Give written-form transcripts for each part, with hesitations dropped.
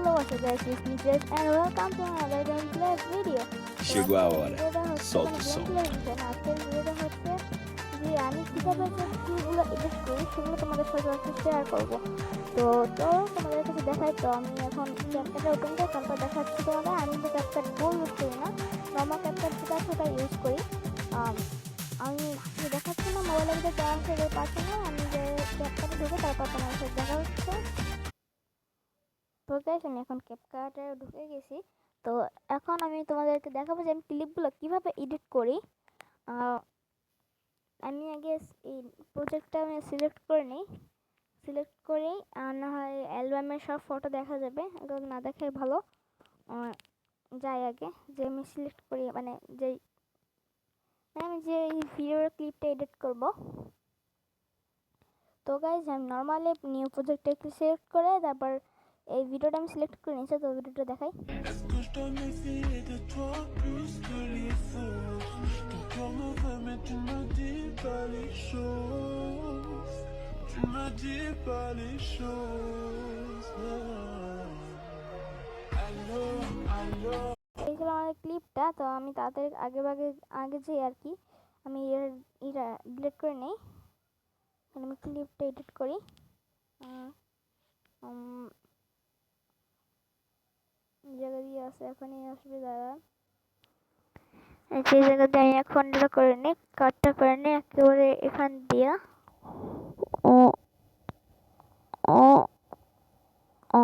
Hello, guys, it's Nicholas and welcome to another gameplay video. Chegou a hora. Solta o som. আজকের ভিডিওটা হচ্ছে যে আমি কিভাবে যে কিগুলো এডিট করি সেগুলো তোমাদের সাথে একটু শেয়ার করবো। তো তোমাদের কাছে দেখাই। তো আমি এখন ক্যাপকাটটা ওপেন করে তারপর দেখাচ্ছি তোমাদের। আমি তো ক্যাপকাট বই ইউজ করি না, নর্মাল ক্যাপকাট যেটা সেটা ইউজ করি। আমি দেখাচ্ছি না, মোবাইলের ভিতরে দেওয়া সেটা পাচ্ছি না। আমি যে ক্যাপকাটে ঢুকে তারপর তোমার সাথে দেখা হচ্ছে। তো গাইস, আমি এখন ক্যাপকাটে ঢুকে গেছি। তো এখন আমি তোমাদেরকে দেখাবো যে আমি ক্লিপগুলো কীভাবে এডিট করি। আমি আগে এই প্রজেক্টটা আমি সিলেক্ট করে নিই। সিলেক্ট করেই না হয় অ্যালবামের সব ফটো দেখা যাবে, না দেখে ভালো। যাই আগে যে আমি সিলেক্ট করি, মানে আমি যে এই ভিডিওর ক্লিপটা এডিট করব। তো গাইস, আমি নর্মালি নিউ প্রজেক্টটা একটু সিলেক্ট করে তারপর এই ভিডিওটা আমি সিলেক্ট করে নিয়েছি। তো ভিডিওটা দেখাই। এই ছিল আমাদের ক্লিপটা। তো আমি তাড়াতাড়ি আগে যে আর কি আমি এটা ডিলিট করে নিই। আমি ক্লিপটা এডিট করি। জায়গা দিয়ে আসে, এখনই আসবে দাদা। সেই জায়গাতে আমি এখন এটা করে নিই, কাটটা করে নিই একেবারে এখান দিয়ে। ও ও ও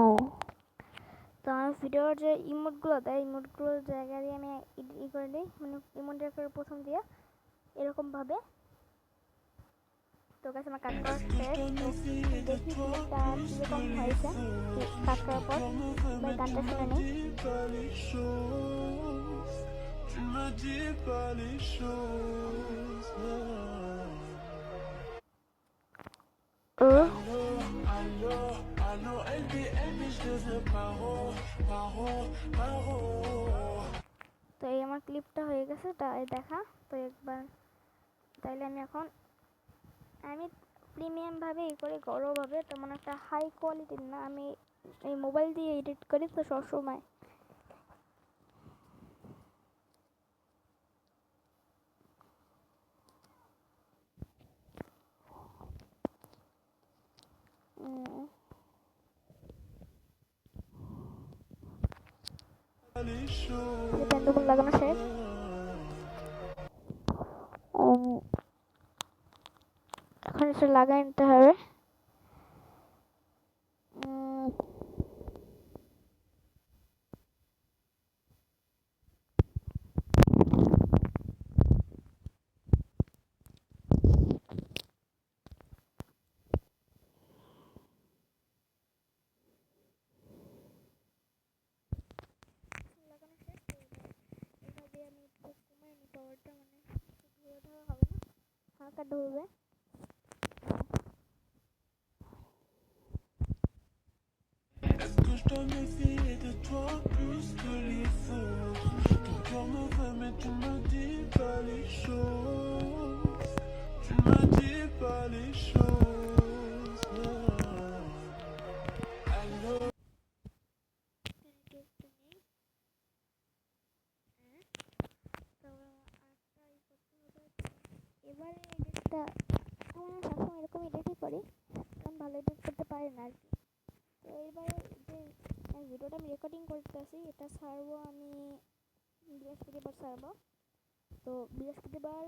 তো আমার ভিডিওর যে ইমোটগুলো দেয়, ইমোটগুলোর জায়গা দিয়ে আমি ই করে দিই, মানে ইমোটের করে প্রথম দিয়ে এরকমভাবে। তো গাছ আমার কাট করা শেষ। দেখি ক্লিপটা কীরকম হয়েছে কাট করার পর। এবার গানটা শুনে নিই। তো এই আমার ক্লিপটা হয়ে গেছে, তাই দেখা। তো একবার তাইলে আমি এখন প্রিমিয়াম ভাবে এই করি, গৌরবভাবে, তেমন একটা হাই কোয়ালিটির না। আমি এই মোবাইল দিয়ে এডিট করি তো সবসময়। লাগানো শেষ। এখন এটা লাগাই নিতে হবে। হালকা ঢুকবে। এবারে এডিটটা সবসময় এরকম এডিটই করি, কারণ ভালো এডিট করতে পারি না আর কি। তো এবারে যে ভিডিওটা আমি রেকর্ডিং করতেছি, এটা ছাড়বো আমি বৃহস্পতিবার ছাড়বো। তো বৃহস্পতিবার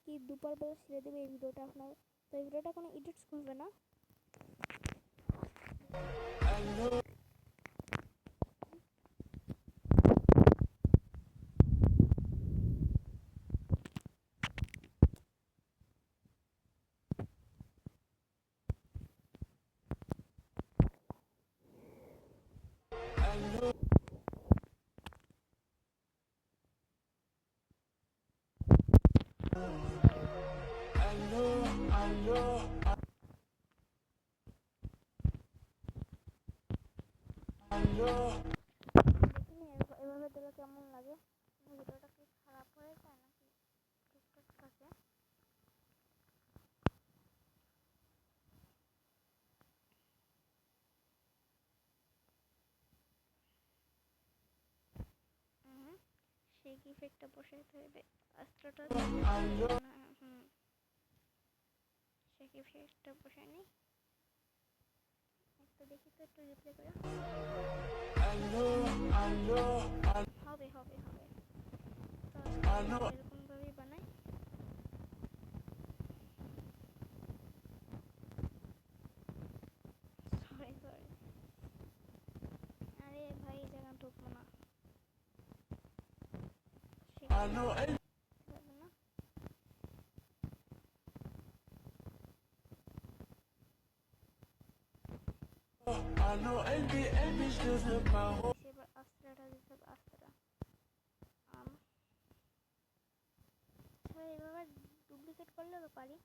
কি দুপুরবেলা ছেড়ে দেবে এই ভিডিওটা আপনার। তো এই ভিডিওটা কোনো এডিটস করবে না। এভাবে দিলে কেমন লাগে? ভিডিওটা কি খারাপ হয়ে যায় নাকি ঠিকঠাক থাকে? সেই ইফেক্টটা বসাইতে হবে অস্ত্রটা হুম সেই ইফেক্টটা বসাই নি একটু দেখি তো একটু রিপ্লে করে হবে হবে হবে তো এরকম ভাবেই বানাই সরি সরি আরে ভাই এই জায়গা ঢুকবো না যাবে না এবার অস্ত্রটা দিতে হবে অস্ত্রটা এভাবে ডুপ্লিকেট করলে তো পারি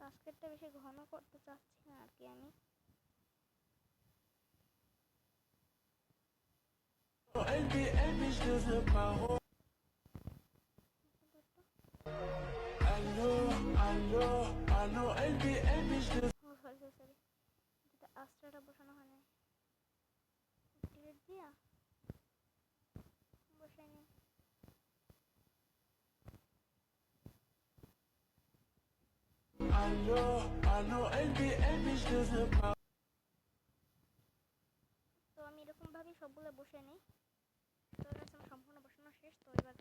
টাস্কেরটা বেশি ঘন করতে চাচ্ছি না আর কি আমি সরি সরি যেটা অস্ত্রটা বসানো হয় না ডিলিট দিয়া বসাই নি তো আমি এরকম ভাবে সবগুলো বসে নেই তো এবার আমার সম্পূর্ণ বসানো শেষ তো এবার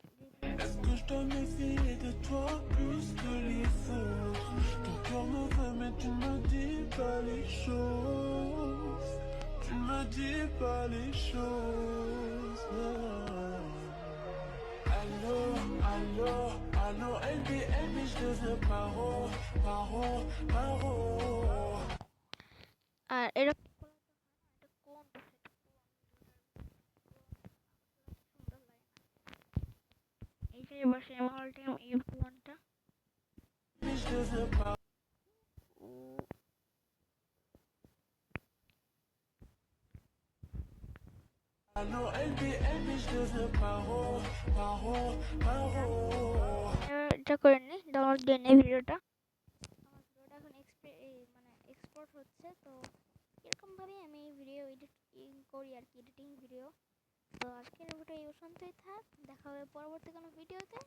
Est-ce que je dois méfier de toi plus que les autres? Ton cœur me veut mais tu ne me dis pas les choses. Tu ne me dis pas les choses. Allô, allô, allô, Elbi, Elbi, je te veux paro, paro, paro. আর এরকম কোন সুন্দর লাগে এই যে বসে all time এই কোনটা Je te veux paro. Allô, Elbi, Elbi, je te veux paro, paro, paro. এটা করে নি ডাউনলোড দিয়ে নি ভিডিওটা আমার ভিডিওটা এখন মানে এক্সপোর্ট হচ্ছে তো এরকম ভাবে আমি এই ভিডিও এডিটিং করি আর কি এডিটিং ভিডিও তো আজকের ভিডিও এই পর্যন্তই থাক দেখা হবে পরবর্তী কোনো ভিডিওতে